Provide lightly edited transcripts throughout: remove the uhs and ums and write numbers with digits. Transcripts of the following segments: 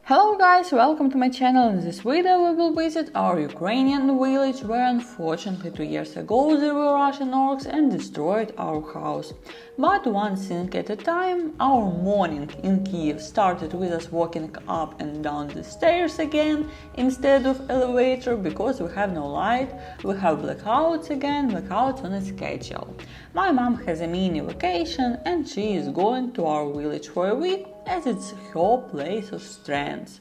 Hello guys, welcome to my channel. In this video we will visit our Ukrainian village where unfortunately 2 years ago there were Russian orcs and destroyed our house. But one thing at a time, our morning in Kiev started with us walking up and down the stairs again instead of elevator because we have no light, we have blackouts again, blackouts on a schedule. My mom has a mini vacation and she is going to our village for a week as it's her place of strength.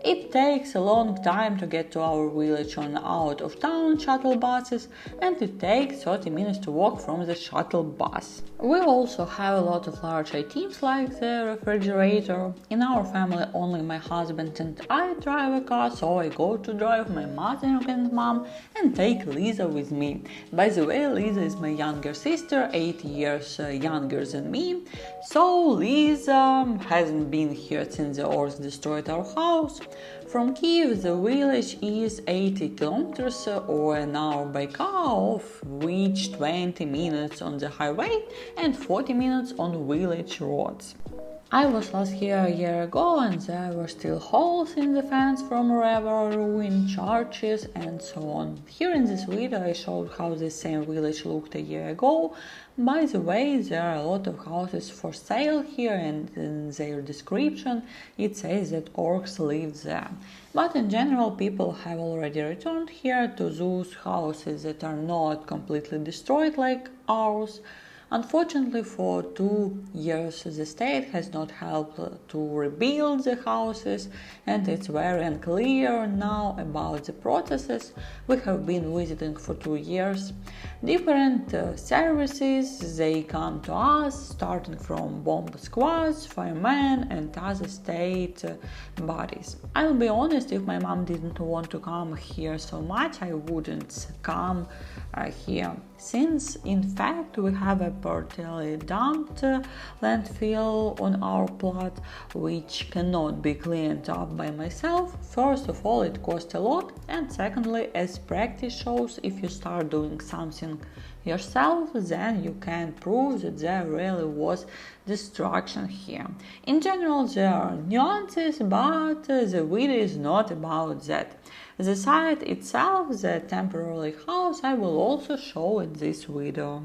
It takes a long time to get to our village on out-of-town shuttle buses, and it takes 30 minutes to walk from the shuttle bus. We also have a lot of large items like the refrigerator. In our family only my husband and I drive a car, so I go to drive my mother and mom and take Lisa with me. By the way, Lisa is my younger sister, 8 years younger than me, so Lisa hasn't been here since the orcs destroyed our house. From Kiev, the village is 80 kilometers or an hour by car, of which 20 minutes on the highway and 40 minutes on village roads. I was last here a year ago and there were still holes in the fence from river, ruined churches and so on. Here in this video I showed how the same village looked a year ago. By the way, there are a lot of houses for sale here and in their description it says that orcs live there. But in general people have already returned here to those houses that are not completely destroyed like ours. Unfortunately, for 2 years the state has not helped to rebuild the houses and it's very unclear now about the processes. We have been visiting for 2 years. Different services, they come to us, starting from bomb squads, firemen and other state bodies. I'll be honest, if my mom didn't want to come here so much, I wouldn't come here. Since in fact we have a partially dumped landfill on our plot which cannot be cleaned up by myself. First of all, it costs a lot, and secondly, as practice shows, if you start doing something yourself, then you can prove that there really was destruction here. In general, there are nuances, but the video is not about that. The site itself, the temporary house, I will also show in this video.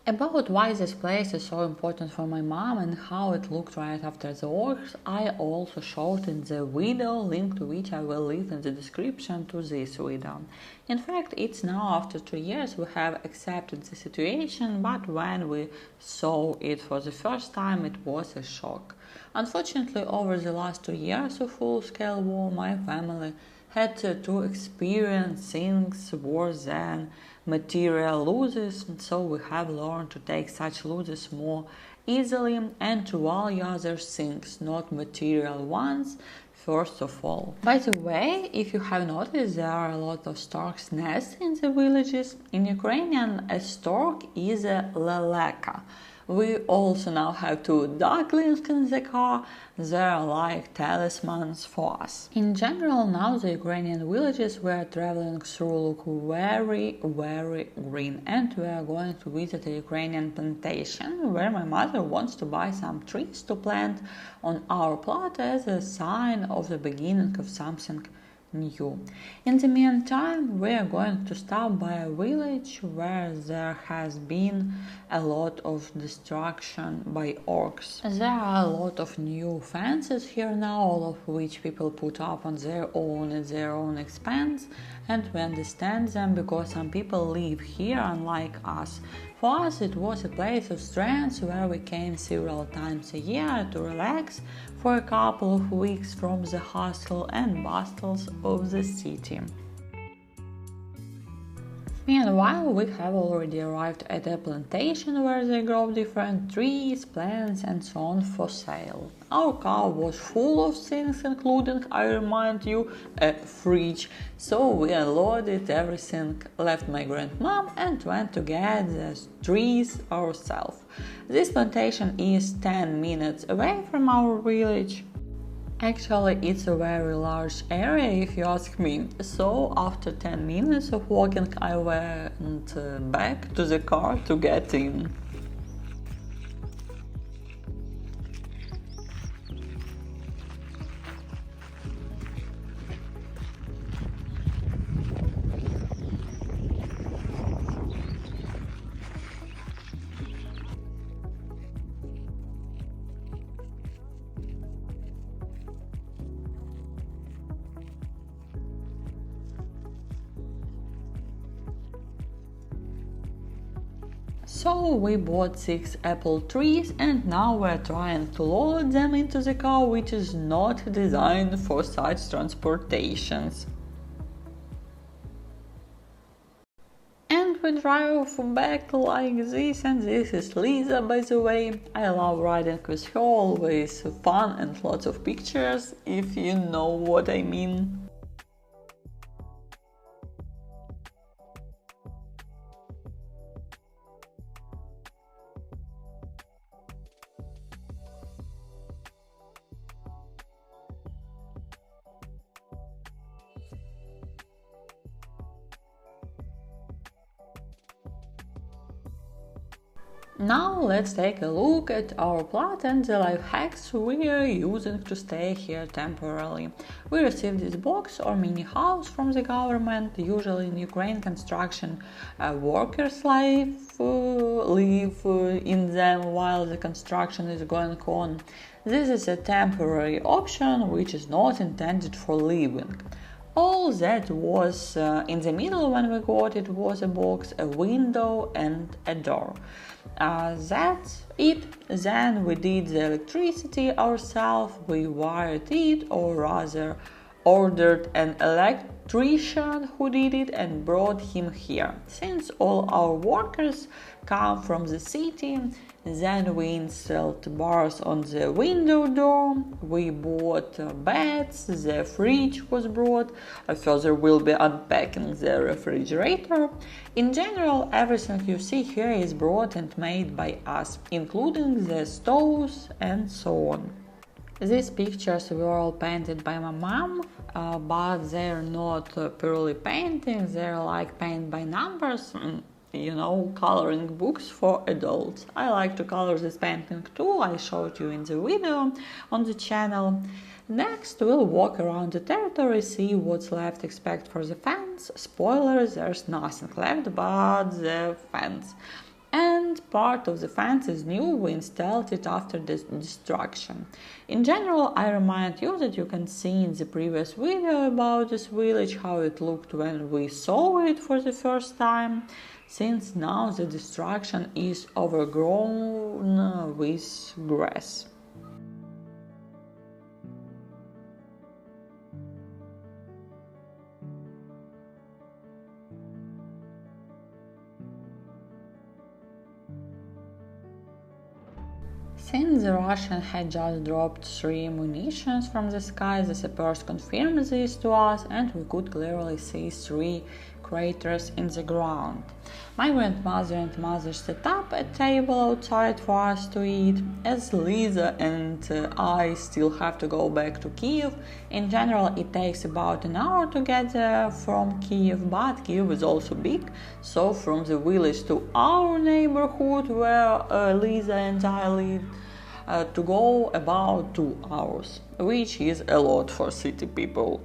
About why this place is so important for my mom and how it looked right after the orcs, I also showed in the video, link to which I will leave in the description to this video. In fact, it's now after 2 years we have accepted the situation, but when we saw it for the first time it was a shock. Unfortunately, over the last 2 years of full-scale war, my family had to experience things worse than material losses, so we have learned to take such losses more easily and to value other things, not material ones, first of all. By the way, if you have noticed, there are a lot of storks' nests in the villages. In Ukrainian, a stork is a leleka. We also now have 2 ducklings in the car. They are like talismans for us. In general, now the Ukrainian villages we are traveling through look very, very green, and we are going to visit a Ukrainian plantation where my mother wants to buy some trees to plant on our plot as a sign of the beginning of something new. In the meantime, we are going to stop by a village where there has been a lot of destruction by orcs. There are a lot of new fences here now, all of which people put up on their own at their own expense, and we understand them because some people live here unlike us. For us it was a place of strength where we came several times a year to relax for a couple of weeks from the hustle and bustles of the city. Meanwhile, we have already arrived at a plantation where they grow different trees, plants and so on for sale. Our car was full of things, including, I remind you, a fridge, so we unloaded everything, left my grandmom and went to get the trees ourselves. This plantation is 10 minutes away from our village. Actually, it's a very large area if you ask me, so after 10 minutes of walking I went back to the car to get in. So we bought 6 apple trees and now we're trying to load them into the car, which is not designed for such transportations. And we drive back like this, and this is Lisa, by the way. I love riding with her, always fun and lots of pictures, if you know what I mean. Now let's take a look at our plot and the life hacks we are using to stay here temporarily. We received this box or mini house from the government. Usually in Ukraine construction workers live in them while the construction is going on. This is a temporary option which is not intended for living. All that was in the middle when we got it was a box, a window and a door. That's it. Then we did the electricity ourselves, we wired it, or rather ordered an electrician who did it and brought him here. Since all our workers come from the city, then we installed bars on the window door, we bought beds, the fridge was brought, further we'll be unpacking the refrigerator. In general, everything you see here is brought and made by us, including the stoves and so on. These pictures were all painted by my mom, but they're not purely paintings, they're like paint by numbers. You know, coloring books for adults. I like to color this painting too, I showed you in the video on the channel. Next, we'll walk around the territory, see what's left except for the fence. Spoiler, there's nothing left but the fence. And part of the fence is new, we installed it after the destruction. In general, I remind you that you can see in the previous video about this village how it looked when we saw it for the first time, since now the destruction is overgrown with grass. Since the Russian had just dropped 3 munitions from the sky, the sappers confirmed this to us and we could clearly see 3 craters in the ground. My grandmother and mother set up a table outside for us to eat, as Lisa and I still have to go back to Kiev. In general, it takes about an hour to get there from Kiev, but Kiev is also big, so from the village to our neighborhood where Lisa and I live, to go about 2 hours, which is a lot for city people.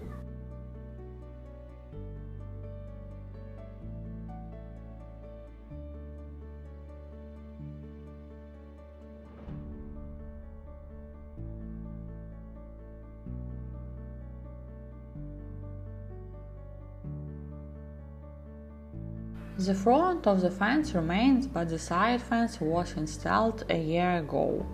The front of the fence remains, but the side fence was installed a year ago.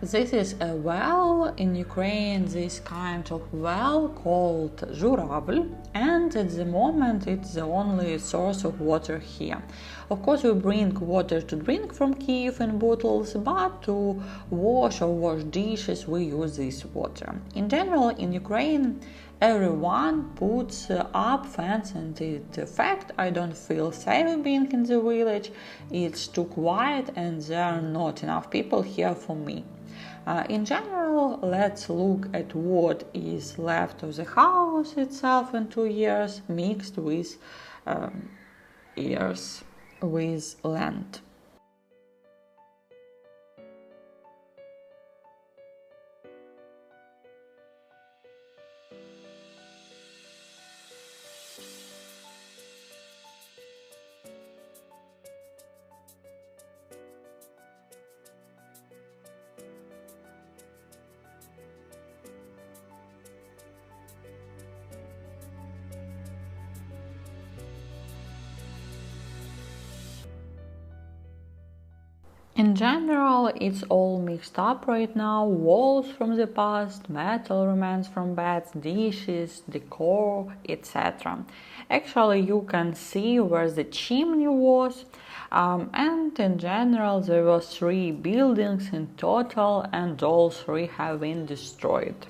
This is a well, in Ukraine this kind of well called Zhuravl, and at the moment it's the only source of water here. Of course we bring water to drink from Kiev in bottles, but to wash or wash dishes we use this water. In general, in Ukraine everyone puts up fence, and in fact I don't feel safe being in the village. It's too quiet and there are not enough people here for me. In general, let's look at what is left of the house itself in 2 years, mixed with years with land. In general, it's all mixed up right now. Walls from the past, metal remains from beds, dishes, decor, etc. Actually, you can see where the chimney was. And in general, there were 3 buildings in total, and all 3 have been destroyed.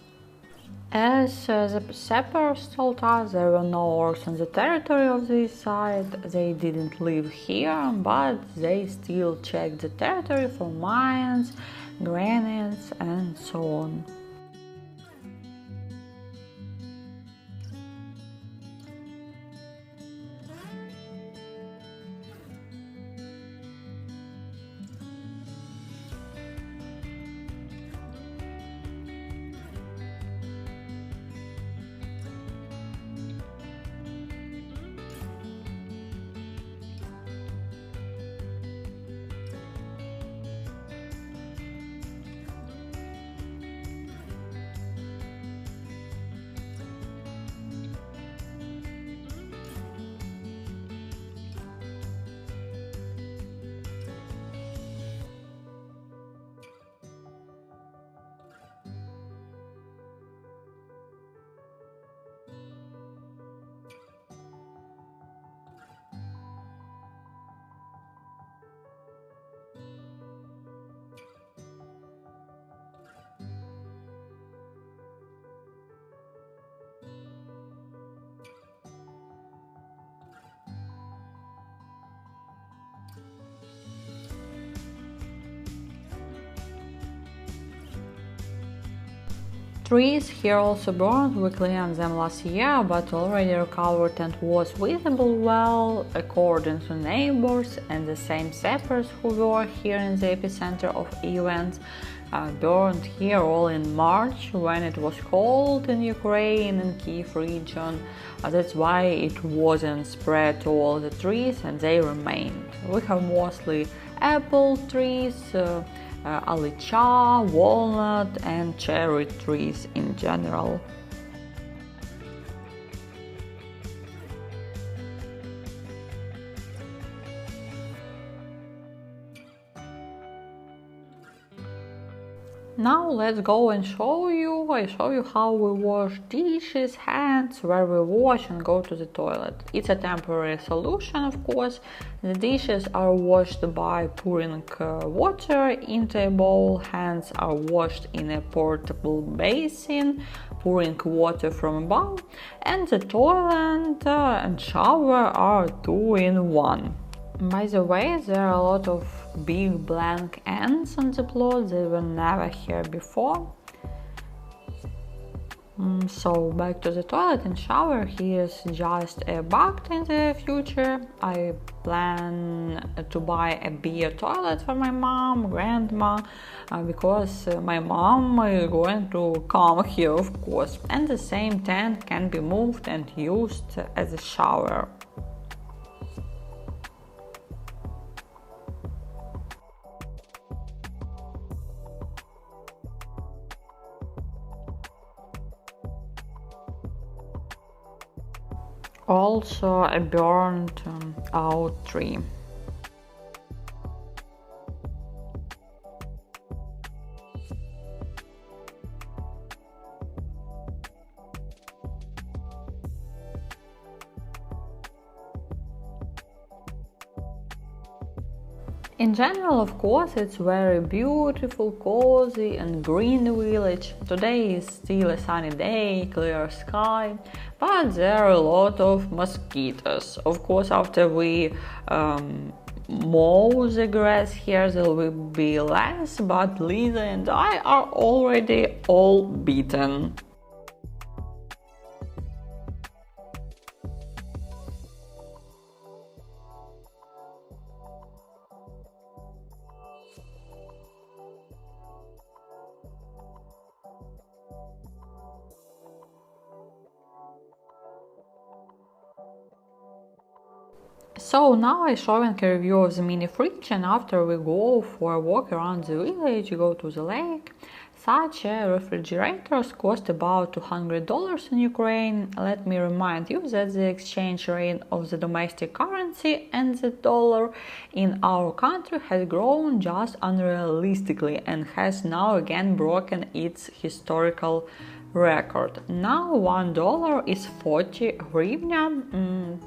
As the sappers told us, there were no orcs on the territory of this side. They didn't live here, but they still checked the territory for mines, granites, and so on. Trees here also burned. We cleaned them last year, but already recovered and was visible well, according to neighbors and the same sappers who were here in the epicenter of events. Burned here all in March when it was cold in Ukraine and Kiev region. That's why it wasn't spread to all the trees and they remained. We have mostly apple trees, alicha, walnut and cherry trees in general. Now let's go and I show you how we wash dishes, hands, where we wash and go to the toilet. It's a temporary solution, of course. The dishes are washed by pouring water into a bowl, hands are washed in a portable basin, pouring water from above, and the toilet and shower are 2 in 1. By the way, there are a lot of big blank ends on the plot, they were never here before. So back to the toilet and shower. Here's just a bucket in the future. I plan to buy a bigger toilet for my mom, grandma, because my mom is going to come here, of course. And the same tent can be moved and used as a shower. Also a burned out tree. In general, of course, it's very beautiful, cozy and green village. Today is still a sunny day, clear sky, but there are a lot of mosquitoes. Of course, after we mow the grass here, there will be less, but Lisa and I are already all bitten. So now I showing a review of the mini fridge, and after we go for a walk around the village, go to the lake. Such refrigerators cost about $200 in Ukraine. Let me remind you that the exchange rate of the domestic currency and the dollar in our country has grown just unrealistically and has now again broken its historical record. Now $1 is 40 hryvnia.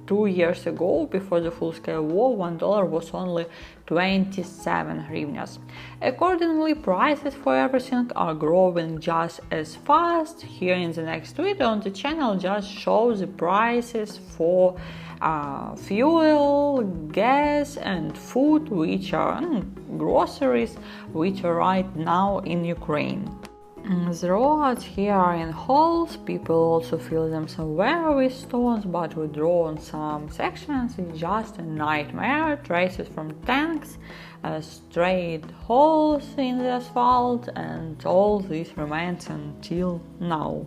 2 years ago, before the full-scale war, $1 was only 27 hryvnias. Accordingly, prices for everything are growing just as fast. Here in the next video on the channel just shows the prices for fuel, gas and food, which are groceries, which are right now in Ukraine. The roads here are in holes, people also fill them somewhere with stones, but we draw on some sections, it's just a nightmare. Traces from tanks, straight holes in the asphalt, and all this remains until now.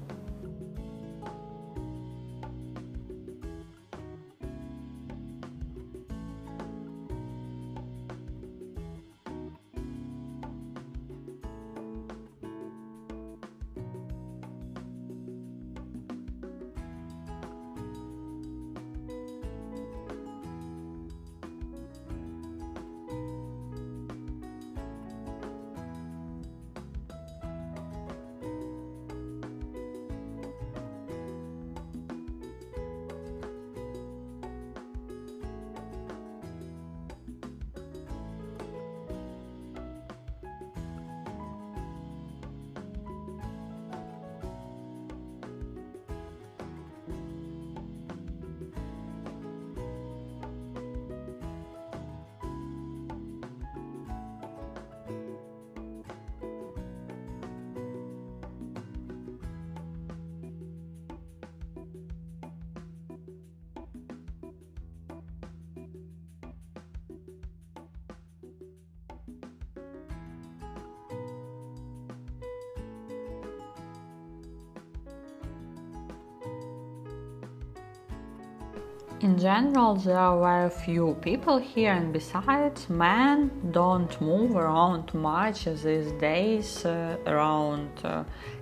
In general, there are very few people here, and besides, men don't move around much these days around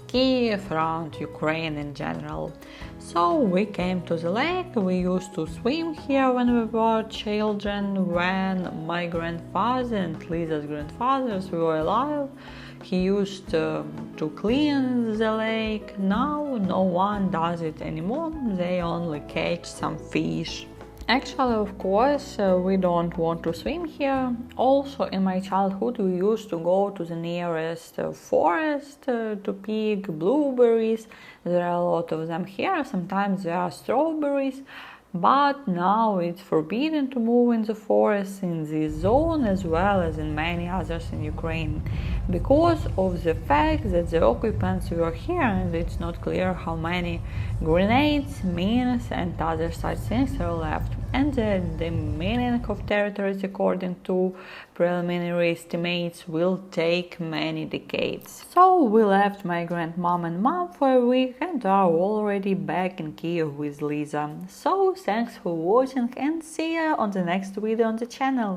Kiev, around Ukraine in general. So we came to the lake. We used to swim here when we were children, when my grandfather and Liza's grandfathers were alive. He used to clean the lake. Now no one does it anymore, they only catch some fish. Actually, of course, we don't want to swim here. Also, in my childhood, we used to go to the nearest forest to pick blueberries. There are a lot of them here, sometimes there are strawberries. But now it's forbidden to move in the forest in this zone as well as in many others in Ukraine, because of the fact that the occupants were here and it's not clear how many grenades, mines and other such things are left, and the meaning of territories according to preliminary estimates will take many decades. So we left my grandmom and mom for a week and are already back in Kiev with Lisa. So thanks for watching and see you on the next video on the channel.